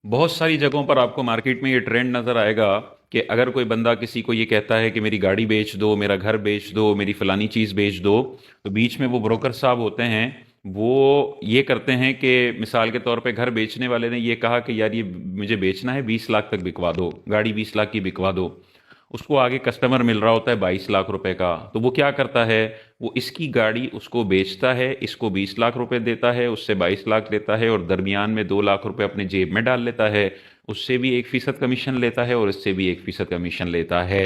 बहुत सारी जगहों पर आपको मार्केट में ये ट्रेंड नज़र आएगा कि अगर कोई बंदा किसी को ये कहता है कि मेरी गाड़ी बेच दो, मेरा घर बेच दो, मेरी फ़लानी चीज़ बेच दो, तो बीच में वो ब्रोकर साहब होते हैं। वो ये करते हैं कि मिसाल के तौर पे घर बेचने वाले ने ये कहा कि यार ये मुझे बेचना है, 20 लाख तक बिकवा दो, गाड़ी 20 लाख की बिकवा दो। उसको आगे कस्टमर मिल रहा होता है 22 लाख रुपए का, तो वो क्या करता है, वो इसकी गाड़ी उसको बेचता है, इसको 20 लाख रुपए देता है, उससे 22 लाख लेता है और दरमियान में 2 लाख रुपए अपने जेब में डाल लेता है। उससे भी 1% कमीशन लेता है और इससे भी 1% कमीशन लेता है।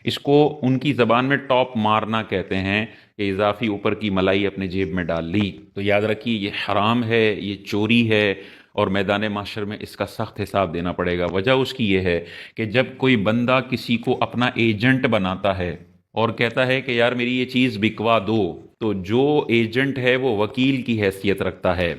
इसको उनकी ज़बान में टॉप मारना कहते हैं कि इजाफी ऊपर की मलाई अपने जेब में डाल ली। तो याद रखिए, ये हराम है, ये चोरी है और मैदान माशर में इसका सख्त हिसाब देना पड़ेगा। वजह उसकी ये है कि जब कोई बंदा किसी को अपना एजेंट बनाता है और कहता है कि यार मेरी ये चीज़ बिकवा दो, तो जो एजेंट है वो वकील की हैसियत रखता है।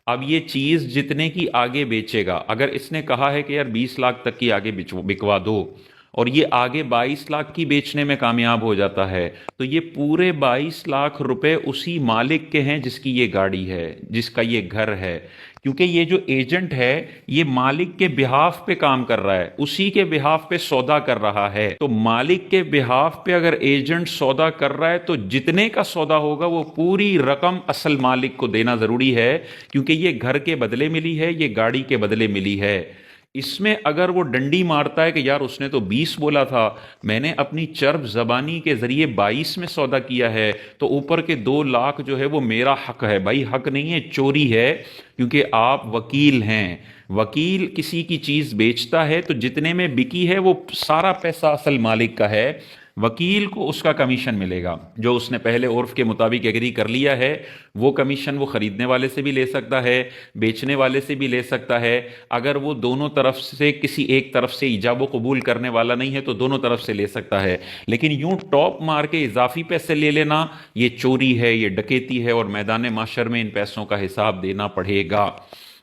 अब ये चीज़ जितने की आगे बेचेगा, अगर इसने कहा है कि यार 20 लाख तक की आगे बिकवा दो और ये आगे 22 लाख की बेचने में कामयाब हो जाता है, तो ये पूरे 22 लाख रुपए उसी मालिक के हैं जिसकी ये गाड़ी है, जिसका ये घर है। क्योंकि ये जो एजेंट है ये मालिक के बिहाफ पे काम कर रहा है, उसी के बिहाफ पे सौदा कर रहा है। तो मालिक के बिहाफ पे अगर एजेंट सौदा कर रहा है तो जितने का सौदा होगा वो पूरी रकम असल मालिक को देना जरूरी है, क्योंकि ये घर के बदले मिली है, ये गाड़ी के बदले मिली है। इसमें अगर वो डंडी मारता है कि यार उसने तो 20 बोला था, मैंने अपनी चर्ब जबानी के जरिए 22 में सौदा किया है, तो ऊपर के 2 लाख जो है वो मेरा हक है। भाई हक नहीं है, चोरी है, क्योंकि आप वकील हैं। वकील किसी की चीज़ बेचता है तो जितने में बिकी है वो सारा पैसा असल मालिक का है, वकील को उसका कमीशन मिलेगा। जो उसने पहले उर्फ के मुताबिक एग्री कर लिया है वो कमीशन वो ख़रीदने वाले से भी ले सकता है, बेचने वाले से भी ले सकता है। अगर वो दोनों तरफ से किसी एक तरफ से इजाब कबूल करने वाला नहीं है तो दोनों तरफ से ले सकता है। लेकिन यूं टॉप मार के इजाफी पैसे ले लेना ये चोरी है, ये डकैती है और मैदान माशर में इन पैसों का हिसाब देना पड़ेगा।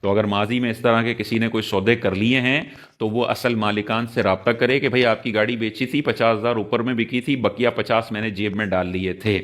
तो अगर माजी में इस तरह के किसी ने कोई सौदे कर लिए हैं तो वो असल मालिकान से रब्ता करे कि भाई आपकी गाड़ी बेची थी, 50,000 ऊपर में बिकी थी, बकिया 50 मैंने जेब में डाल लिए थे।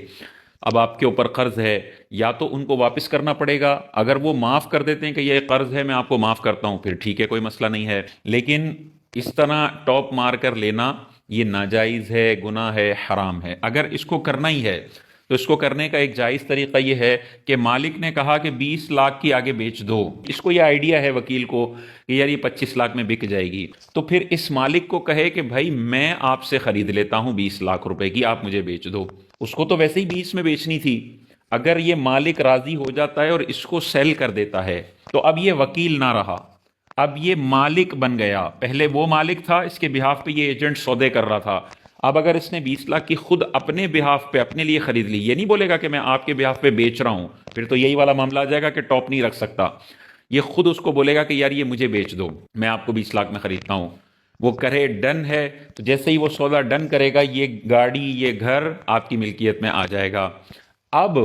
अब आपके ऊपर कर्ज है, या तो उनको वापस करना पड़ेगा। अगर वो माफ़ कर देते हैं कि ये कर्ज है मैं आपको माफ़ करता हूँ, फिर ठीक है, कोई मसला नहीं है। लेकिन इस तरह टॉप मार कर लेना ये नाजायज़ है, गुनाह है, हराम है। अगर इसको करना ही है तो इसको करने का एक जायज़ तरीका ये है कि मालिक ने कहा कि 20 लाख की आगे बेच दो, इसको ये आइडिया है वकील को कि यार ये 25 लाख में बिक जाएगी, तो फिर इस मालिक को कहे कि भाई मैं आपसे ख़रीद लेता हूँ 20 लाख रुपए की, आप मुझे बेच दो। उसको तो वैसे ही 20 में बेचनी थी। अगर ये मालिक राज़ी हो जाता है और इसको सेल कर देता है तो अब ये वकील ना रहा, अब ये मालिक बन गया। पहले वो मालिक था, इसके बिहाफ पे ये एजेंट सौदे कर रहा था। अब अगर इसने 20 लाख की खुद अपने बिहाफ पे अपने लिए खरीद ली, ये नहीं बोलेगा कि मैं आपके बिहाफ पे बेच रहा हूं, फिर तो यही वाला मामला आ जाएगा कि टॉप नहीं रख सकता। ये खुद उसको बोलेगा कि यार ये मुझे बेच दो, मैं आपको 20 लाख में खरीदता हूं। वो करे डन है, तो जैसे ही वो सौदा डन करेगा ये गाड़ी ये घर आपकी मिल्कियत में आ जाएगा। अब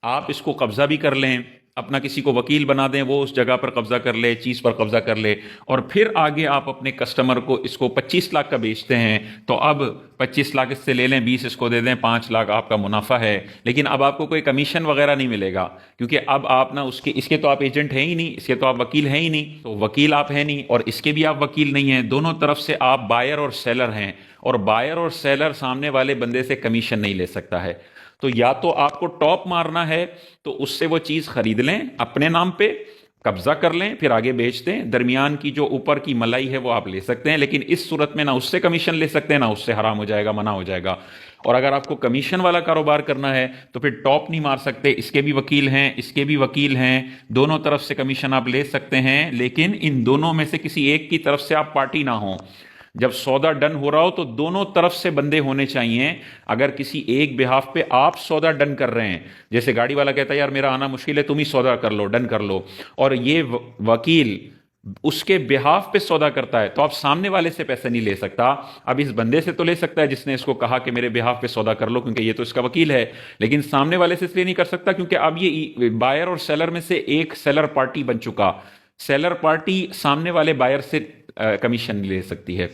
आप इसको कब्जा भी कर लें, अपना किसी को वकील बना दें, वो उस जगह पर कब्जा कर ले, चीज़ पर कब्जा कर ले, और फिर आगे आप अपने कस्टमर को इसको 25 लाख का बेचते हैं तो अब 25 लाख इससे ले लें, 20 इसको दे दें, 5 लाख आपका मुनाफा है। लेकिन अब आपको कोई कमीशन वगैरह नहीं मिलेगा, क्योंकि अब आप ना उसके इसके तो आप एजेंट हैं ही नहीं, इसके तो आप वकील हैं ही नहीं, तो वकील आप हैं नहीं और इसके भी आप वकील नहीं हैं। दोनों तरफ से आप बायर और सेलर हैं, और बायर और सेलर सामने वाले बंदे से कमीशन नहीं ले सकता है। तो या तो आपको टॉप मारना है तो उससे वो चीज़ खरीद लें, अपने नाम पे कब्जा कर लें, फिर आगे बेच दें, दरमियान की जो ऊपर की मलाई है वो आप ले सकते हैं। लेकिन इस सूरत में ना उससे कमीशन ले सकते हैं, ना उससे हराम हो जाएगा, मना हो जाएगा। और अगर आपको कमीशन वाला कारोबार करना है तो फिर टॉप नहीं मार सकते, इसके भी वकील हैं, इसके भी वकील हैं, दोनों तरफ से कमीशन आप ले सकते हैं। लेकिन इन दोनों में से किसी एक की तरफ से आप पार्टी ना हो। जब सौदा डन हो रहा हो तो दोनों तरफ से बंदे होने चाहिए। अगर किसी एक बिहाफ पे आप सौदा डन कर रहे हैं, जैसे गाड़ी वाला कहता है यार मेरा आना मुश्किल है, तुम ही सौदा कर लो, डन कर लो, और ये वकील उसके बिहाफ पे सौदा करता है, तो आप सामने वाले से पैसे नहीं ले सकता। अब इस बंदे से तो ले सकता है जिसने इसको कहा कि मेरे बिहाफ पे सौदा कर लो, क्योंकि ये तो इसका वकील है। लेकिन सामने वाले से इसलिए नहीं कर सकता क्योंकि अब ये बायर और सेलर में से एक सेलर पार्टी बन चुका। सेलर पार्टी सामने वाले बायर से कमीशन ले सकती है।